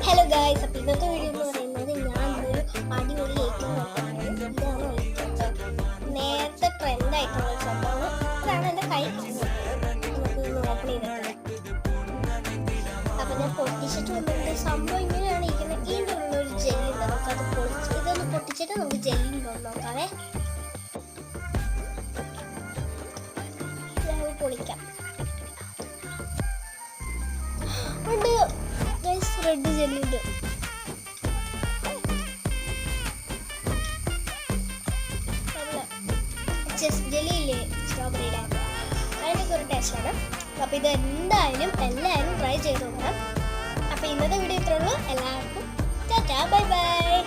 Hello guys, അപ്പോൾ ഇന്നത്തെ video എന്ന് പറയുന്നത് ഞാൻ ഒരു അടിപൊളി ഐറ്റം നോക്കുന്നത്. ഇതാണ് ഐറ്റം. നേരത്തെ ട്രെൻഡ് ആയിട്ടുള്ള സംഭവം. ഇതാണ് എൻ്റെ കൈ കിട്ടുന്നത്. നമുക്ക് ഓപ്പൺ ചെയ്തിട്ട് അപ്പോൾ ഞാൻ പൊട്ടിച്ചിട്ട് വന്നിട്ട് സംഭവം ഇങ്ങനെയാണ് ഇരിക്കുന്നത്. ഇതിൻ്റെ ഉള്ളൊരു ജെല്ലുണ്ട്. നമുക്കത് ഇതൊന്ന് പൊട്ടിച്ചിട്ട് നമുക്ക് ജെല്ലിൻ്റെ ഒന്ന് നോക്കാവേ. പൊളിക്കാം. ഉണ്ട് റെഡ് ജെല്ലുണ്ട്. ജെല്ലിയില്ലേ സ്ട്രോബെറിയുടെ, അതിനൊക്കെ ഒരു ടേസ്റ്റാണ്. അപ്പോൾ ഇത് എല്ലാവരും ട്രൈ ചെയ്ത് നോക്കണം. അപ്പോൾ ഇന്നത്തെ വീഡിയോ ഇത്രേ ഉള്ളൂ. എല്ലാവർക്കും ടാറ്റാ, ബൈ ബൈ.